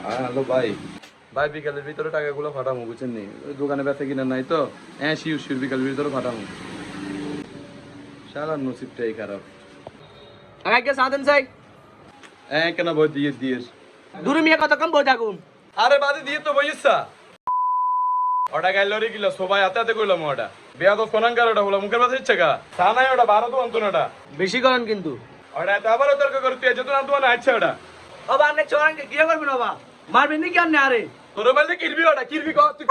Hello ভাই, ভাই বিকালের ভিতরে টাকাগুলো ফাটামো, বুঝছেন নি? ওই দোকানে বেচা কিনা নাই তো, হ্যাঁ শিওর শিওর বিকালের ভিতরে ফাটামো। সারা নসিবটাই খারাপ। আগে সাধন চাই হ্যাঁ কেন বই দিয়ে দিয়েস? দূরে মিয়া কত কম বই থাকুম। আরে বাদে দিয়ে তো বইসা ওটা গাইল রে গিলা সবাই হাতে হাতে কইলাম ওটা বিয়া তো ফোনাঙ্কার ওটা বলা মুখের কথা ইচ্ছে গা তা নাই ওটা বারো তো অন্তনটা বেশি করেন কিন্তু ওটা এত আবারও তর্ক করে তুই যেত না তোমার আচ্ছা ওটা বাবা আপনি চোরানকে কি করবেন বাবা মারবেন নাকি আপনি আরে তোর বললে কিরবি ওটা কিরবি কর তুই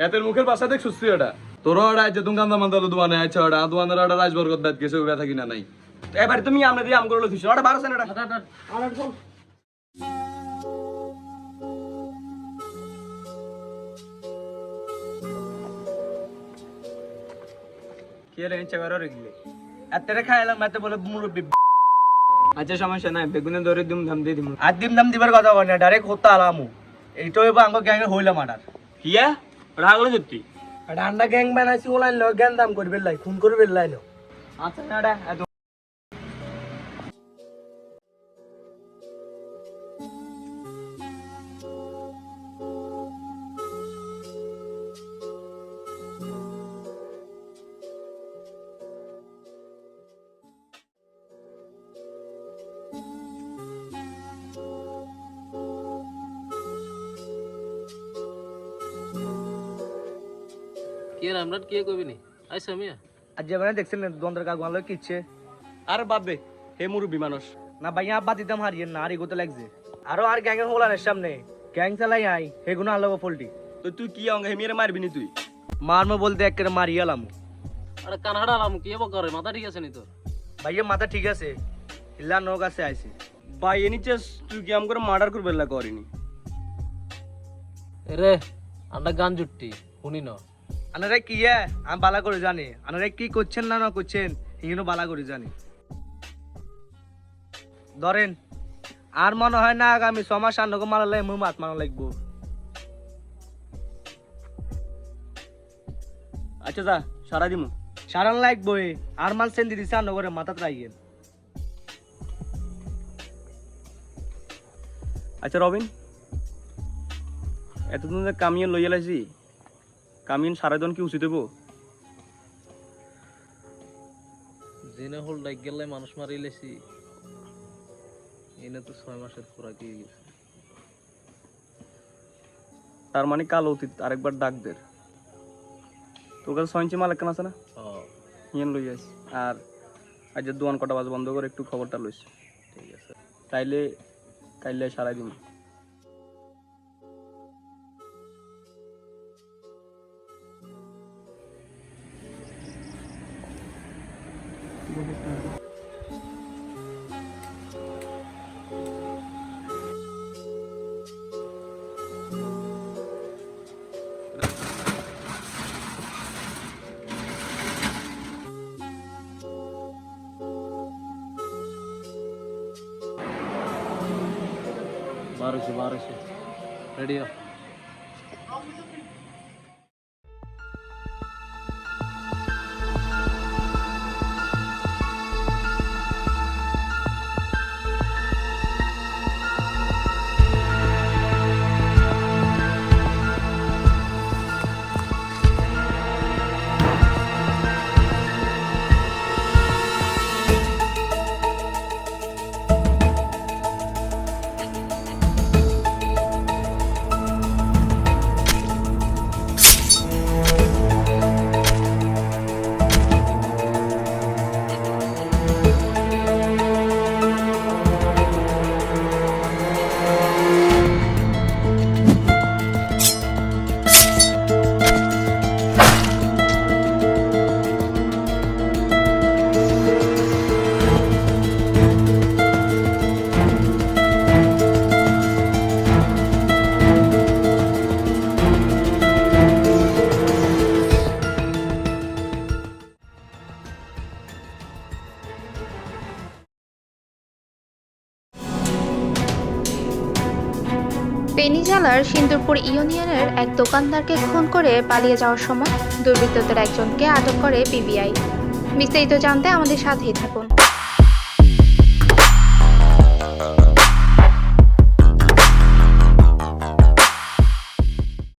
এতের মুখের ভাষা দেখ সুস্থি ওটা তোর ওটা যে তুমি কান্দা মান্দা দোয়ানে আচ্ছা ওটা দোয়ানের ওটা রাজবরগত দাঁত গেছে ব্যথা কিনা নাই এবার তুমি আমরা দিয়ে আমগুলো লইছিস ওটা 12 সেন এটা কি রে ইচ্ছা করো রেগলে এতরে খাইলাম মাতে বলে মুরব্বি আচ্ছা সমস্যা নাই বেগুনে ধরে দিম দাম দিয়ে দিম আর দিম দাম দিবার কথা বল না ডাইরেক্ট হত্যা আলামু এইটাই বা আঙ্গ গ্যাং হইলাম আডার কিয়া রাগলে সত্যি ডান্ডা গ্যাং বানাইছি ওলাই ল গ্যাং দাম করবে লাই খুন করবে লাই লো আচ্ছা নাডা কি আমরা কি কইবি নি আইসা মিয়া আজ যেভাবে দেখছেন দ্বন্দ্বের কাগজ কি ইচ্ছে আর বাদ দে হে মুরব্বি মানুষ না ভাইয়া আব্বা দিতাম হারিয়ে না আর এগোতে লাগছে আরো আর গ্যাংয়ের হোলানের সামনে গ্যাং চালাই আই হেগুনা আলো ফলটি তো তুই কি অঙ্গ হে মেরে মারবি নি তুই মারমো বলতে একেবারে মারিয়ালাম আরে কানহাড়া আলাম কি হবো করে মাথা ঠিক আছে নি তোর ভাইয়া মাথা ঠিক আছে ইল্লা নৌক আছে আইছে ভাই এনি চেস তুই কি আম করে মার্ডার করবে লা করিনি রে আন্ডা গান জুট্টি শুনি ন আনারা কি আমি বালা করে জানি আনারা কি করছেন না না করছেন ইনো বালা করে জানি ধরেন আর মনে হয় না আগামী 6 মাস আন্নকে মারালে মুই মাত মারা লাগবো আচ্ছা যা সারা দিমু সারান লাগবো আর মাল সেন্দি দিছে আন্নগরে মাথা রাইয়েন আচ্ছা রবিন এতদিন যে কামিয়ে লইয়া লাইছি কামিন সারাদিন কি উচিত হইব জেনে হল ডাক গেলে মানুষ মারি লেছি এনে তো 6 মাসের পুরা কি গেছে তার মানে কাল অতীত আরেকবার ডাক দের তোর কাছে 6 ইঞ্চি মাল কেন আছে না হিয়েন লই যাস আর আজ দোয়ান কটা বাজ বন্ধ করে একটু খবরটা লইস ঠিক আছে তাইলে কাইলে সারাই দিন বারোশো রেডি হ ফেনী জেলার সিন্দুরপুর ইউনিয়নের এক দোকানদারকে খুন করে পালিয়ে যাওয়ার সময় দুর্বৃত্তদের একজনকে আটক করে পিবিআই। বিস্তারিত জানতে আমাদের সাথেই থাকুন।